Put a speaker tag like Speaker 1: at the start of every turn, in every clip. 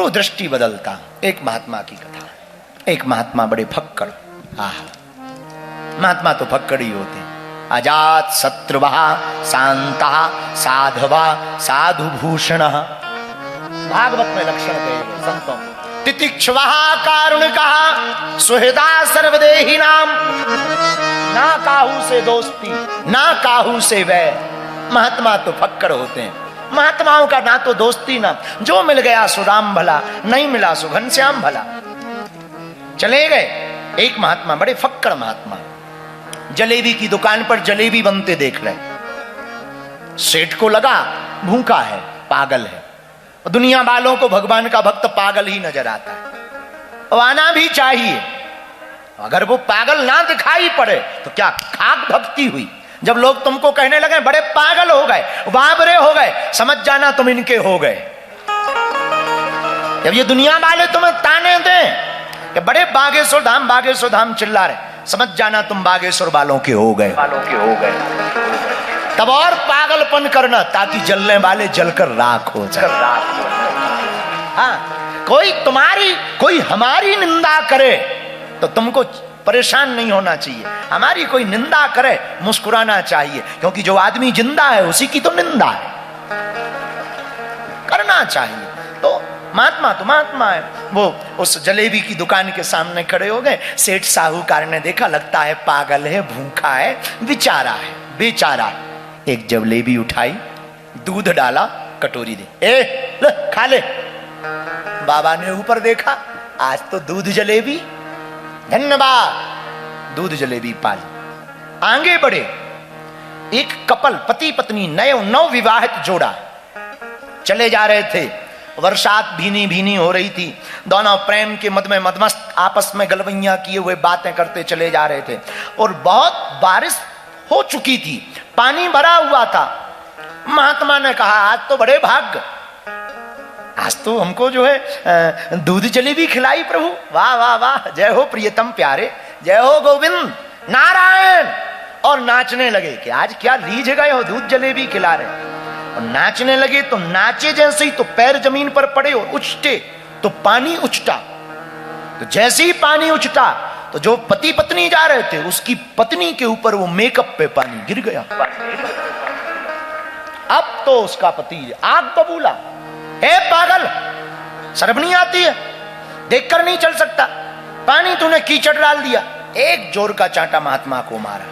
Speaker 1: पूर्व दृष्टि बदलता। एक महात्मा की कथा। एक महात्मा बड़े फक्कड़, महात्मा तो फक्कड़ ही होते हैं। अजात शत्रुवः शांतः साधवा साधु भूषण। भागवत में लक्षण कहे गए संतों। तितिक्षुवः कारुणिकः सुहृदा सर्वदेही नाम। ना काहू से दोस्ती ना काहू से वैर। महात्मा तो फक्कड़ होते हैं। महात्माओं का ना तो दोस्ती ना, जो मिल गया सो राम भला, नहीं मिला सो घनश्याम भला। चले गए। एक महात्मा बड़े फक्कड़ महात्मा, जलेबी की दुकान पर जलेबी बनते देख रहे। सेठ को लगा भूखा है, पागल है। दुनिया वालों को भगवान का भक्त पागल ही नजर आता है और आना भी चाहिए। अगर वो पागल ना दिखाई पड़े तो क्या खाक भक्ति हुई। जब लोग तुमको कहने लगे बड़े पागल हो गए, बाबरे हो गए, समझ जाना तुम इनके हो गए। जब ये दुनिया वाले तुम्हें ताने दें कि बड़े बागेश्वर धाम चिल्ला रहे, समझ जाना तुम बागेश्वर वालों के हो गए। तब और पागलपन करना ताकि जलने वाले जलकर राख हो जाए। हाँ, कोई हमारी निंदा करे तो तुमको परेशान नहीं होना चाहिए। हमारी कोई निंदा करे मुस्कुराना चाहिए, क्योंकि जो आदमी जिंदा है उसी की तो निंदा है, करना चाहिए। तो महात्मा है। वो उस जलेबी की दुकान के सामने खड़े हो गए। सेठ साहूकार ने देखा, लगता है पागल है, भूखा है, बेचारा है। एक जलेबी उठाई, दूध डाला, कटोरी दे, ले खा ले। बाबा ने ऊपर देखा, आज तो दूध जलेबी, धन्यवाद। दूध जलेबी पाली। आगे बढ़े। एक कपल, पति पत्नी, नव विवाहित जोड़ा चले जा रहे थे। वर्षात भीनी भीनी हो रही थी। दोनों प्रेम के मद में मदमस्त आपस में गलवैया किए हुए बातें करते चले जा रहे थे। और बहुत बारिश हो चुकी थी, पानी भरा हुआ था। महात्मा ने कहा, आज तो बड़े भाग्य, आज तो हमको जो है दूध जलेबी खिलाई प्रभु। वाह वाह वाह, जय हो प्रियतम प्यारे, जय हो गोविंद नारायण। और नाचने लगे कि आज क्या रीझ गए हो, दूध जलेबी खिला रहे। और नाचने लगे तो नाचे जैसे ही तो पैर जमीन पर पड़े और उछटे तो पानी उछटा। तो जैसे ही पानी उछटा तो जो पति पत्नी जा रहे थे उसकी पत्नी के ऊपर वो मेकअप पे पानी गिर गया। अब तो उसका पति आग बबूला, हे पागल, शर्म नहीं आती है, देखकर नहीं चल सकता, पानी तूने कीचड़ डाल दिया। एक जोर का चांटा महात्मा को मारा।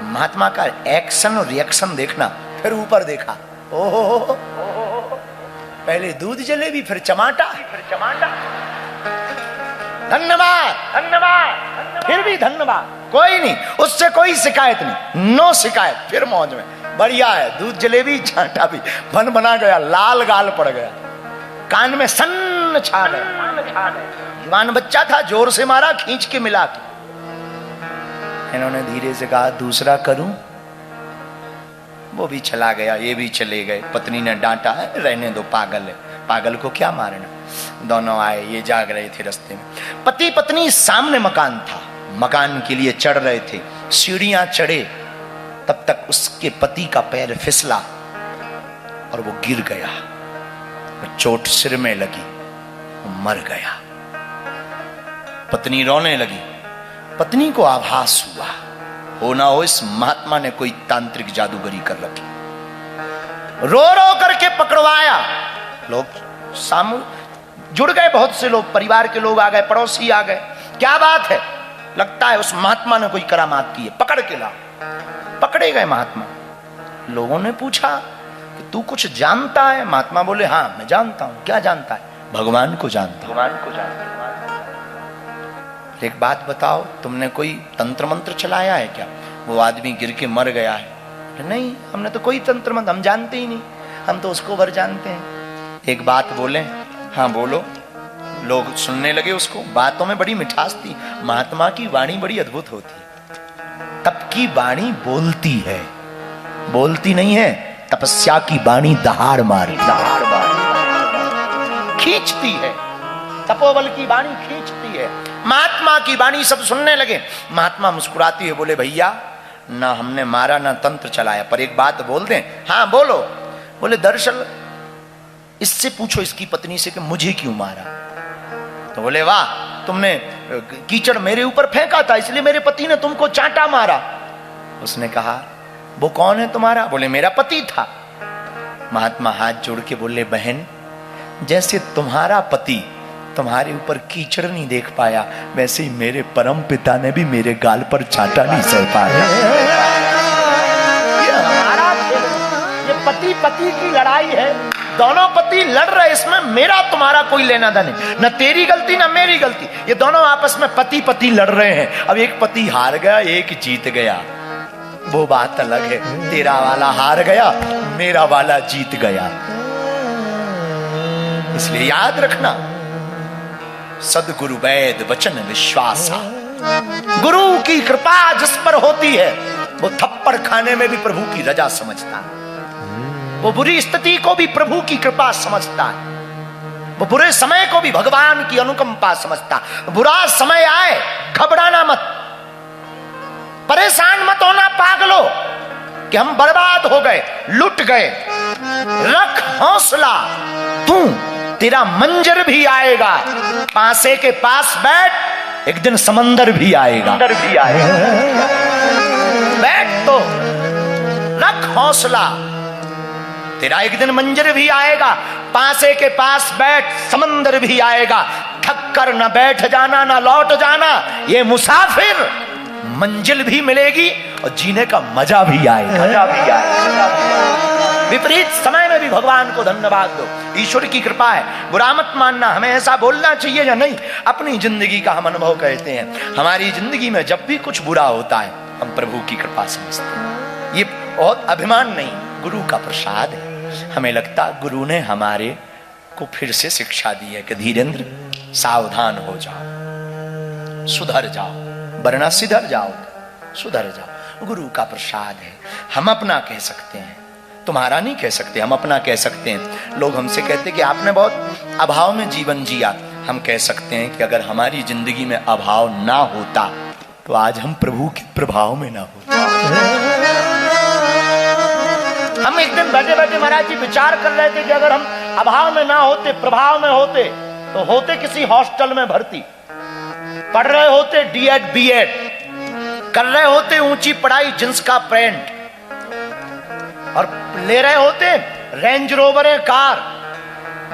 Speaker 1: महात्मा का एक्शन और रिएक्शन देखना। फिर ऊपर देखा, ओहो, पहले दूध जलेबी फिर चमाटा। धन्यवाद, फिर भी धन्यवाद। कोई नहीं, उससे कोई शिकायत नहीं, नो शिकायत। फिर मौज में, बढ़िया है, दूध जलेबी चाटा भी बन बना गया, लाल गाल पड़ गया, कान में सन्न छा गया। जवान बच्चा था, जोर से मारा, खींच के मिला के। इन्होंने धीरे से कहा, दूसरा करूं? वो भी चला गया, ये भी चले गए। पत्नी ने डांटा, है रहने दो, पागल है, पागल को क्या मारना। दोनों आए, ये जाग रहे थे रास्ते में। पति पत्नी सामने मकान था, मकान के लिए चढ़ रहे थे। सीढ़ियां चढ़े तब तक उसके पति का पैर फिसला और वो गिर गया। चोट सिर में लगी, मर गया। पत्नी रोने लगी। पत्नी को आभास हुआ, हो ना हो इस महात्मा ने कोई तांत्रिक जादूगरी कर रखी। रो रो करके पकड़वाया। लोग सामू जुड़ गए, बहुत से लोग, परिवार के लोग आ गए, पड़ोसी आ गए। क्या बात है? लगता है उस महात्मा ने कोई करामात की है, पकड़ के ला। पकड़े गए महात्मा। लोगों ने पूछा कि तू कुछ जानता है? महात्मा बोले, हाँ मैं जानता हूं। क्या जानता है? भगवान को जानता हूं। एक बात बताओ, तुमने कोई तंत्र मंत्र चलाया है क्या? वो आदमी गिर के मर गया है। नहीं, हमने तो कोई तंत्र मंत्र, हम जानते ही नहीं, हम तो उसको वर जानते हैं। एक बात बोले? हाँ बोलो। लोग सुनने लगे उसको। बातों में बड़ी मिठास थी। महात्मा की वाणी बड़ी अद्भुत होती है। तप की वाणी बोलती है, बोलती नहीं है। तपस्या की वाणी दहाड़ मारती, खींचती है। तपोबल की वाणी खींचती है। महात्मा की वाणी सब सुनने लगे। महात्मा मुस्कुराती है, बोले, भैया ना हमने मारा ना तंत्र चलाया, पर एक बात बोल दें। हाँ बोलो। बोले, दरअसल इससे पूछो इसकी पत्नी से कि मुझे क्यों मारा। तो बोले वाह, तुमने कीचड़ मेरे ऊपर फेंका था इसलिए मेरे पति ने तुमको चांटा मारा। उसने कहा वो कौन है तुम्हारा? बोले मेरा पति था। महात्मा हाथ जोड़ के बोले बहन, जैसे तुम्हारा पति तुम्हारे ऊपर कीचड़ नहीं देख पाया, वैसे ही मेरे परम पिता ने भी मेरे गाल पर चांटा नहीं सह पाया। ये हमारा, ये पति पति की लड़ाई है, दोनों पति लड़ रहे, इसमें मेरा तुम्हारा कोई लेना देना नहीं, न तेरी गलती न मेरी गलती, ये दोनों आपस में पति पति लड़ रहे हैं। अब एक पति हार गया, एक जीत गया, वो बात अलग है। तेरा वाला हार गया, मेरा वाला जीत गया। इसलिए याद रखना, सदगुरु वैद वचन विश्वासा, गुरु की कृपा जिस पर होती है वो थप्पड़ खाने में भी प्रभु की रजा समझता है, वो बुरी स्थिति को भी प्रभु की कृपा समझता है, वो बुरे समय को भी भगवान की अनुकंपा समझता है। बुरा समय आए घबराना मत, परेशान मत होना पागलो कि हम बर्बाद हो गए, लुट गए। रख हौसला, तू तेरा मंजर भी आएगा, पासे के पास बैठ, एक दिन समंदर भी आएगा। बैठ तो रख हौसला, तेरा एक दिन मंजर भी आएगा, पासे के पास बैठ, समंदर भी आएगा। थक कर न बैठ जाना, न लौट जाना, ये मुसाफिर, मंजिल भी मिलेगी और जीने का मजा भी आएगा। विपरीत समय में भी भगवान को धन्यवाद दो, ईश्वर की कृपा है। बुरा मत मानना, हमें ऐसा बोलना चाहिए या नहीं, अपनी जिंदगी का हम अनुभव कहते हैं। हमारी जिंदगी में जब भी कुछ बुरा होता है हम प्रभु की कृपा समझते हैं। ये बहुत अभिमान नहीं, गुरु का प्रसाद है। हमें लगता गुरु ने हमारे को फिर से शिक्षा दी है कि धीरेन्द्र सावधान हो जाओ, सुधर जाओ, वरना सिधर जाओ, सुधर जाओ। गुरु का प्रसाद है, हम अपना कह सकते हैं, तुम्हारा नहीं कह सकते, हम अपना कह सकते हैं। लोग हमसे कहते कि आपने बहुत अभाव में जीवन जिया, हम कह सकते हैं कि अगर हमारी जिंदगी में अभाव ना होता तो आज हम प्रभु के प्रभाव में ना होते। हम एक दिन बैठे बैठे महाराज जी विचार कर रहे थे कि अगर हम अभाव में ना होते, प्रभाव में होते, तो होते किसी हॉस्टल में भर्ती, पढ़ रहे होते D.Ed B.Ed, कर रहे होते ऊंची पढ़ाई, जींस का पैंट, और ले रहे होते रेंज रोवर कार,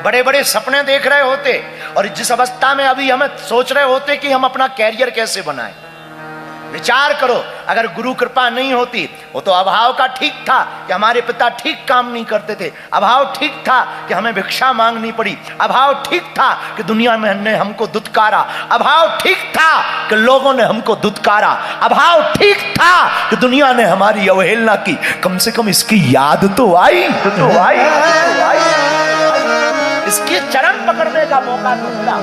Speaker 1: बड़े बड़े सपने देख रहे होते, और जिस अवस्था में अभी हमें सोच रहे होते कि हम अपना कैरियर कैसे बनाएं। विचार करो, अगर गुरु कृपा नहीं होती, वो तो अभाव का ठीक था कि हमारे पिता ठीक काम नहीं करते थे, अभाव ठीक था कि हमें भिक्षा मांगनी पड़ी, अभाव ठीक था कि दुनिया में ने हमको दुत्कारा, अभाव ठीक था कि लोगों ने हमको दुत्कारा, अभाव ठीक था कि दुनिया ने हमारी अवहेलना की। कम से कम इसकी याद तो आई, इसके चरण पकड़ने का मौका तो मिला,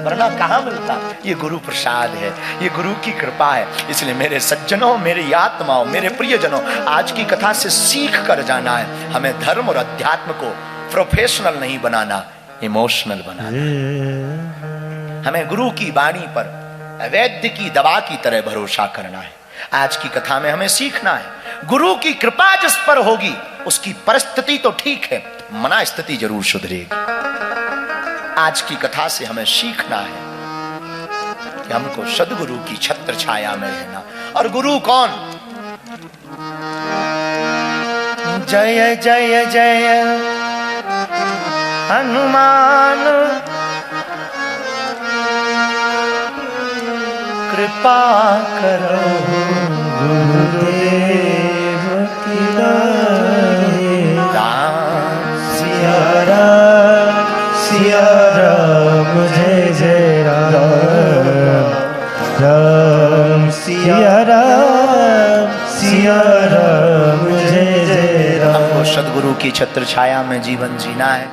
Speaker 1: वरना कहां मिलता। ये गुरु प्रसाद है, ये गुरु की कृपा है। इसलिए मेरे सज्जनों, मेरी आत्माओं, मेरे प्रियजनों, आज की कथा से सीख कर जाना है। हमें धर्म और अध्यात्म को प्रोफेशनल नहीं बनाना, इमोशनल बनाना। हमें गुरु की वाणी पर वैद्य की दवा की तरह भरोसा करना है। आज की कथा में हमें सीखना है, गुरु की कृपा जिस पर होगी उसकी परिस्थिति तो ठीक है, मना स्थिति जरूर सुधरेगी। आज की कथा से हमें सीखना है कि हमको सदगुरु की छत्र छाया में रहना। और गुरु कौन? जय जय जय हनुमान, कृपा करो गुरुदेव की
Speaker 2: सिया राम जय जय राम, राम सिया राम जय जय राम।
Speaker 1: हमको सदगुरु की छत्र छाया में जीवन जीना है।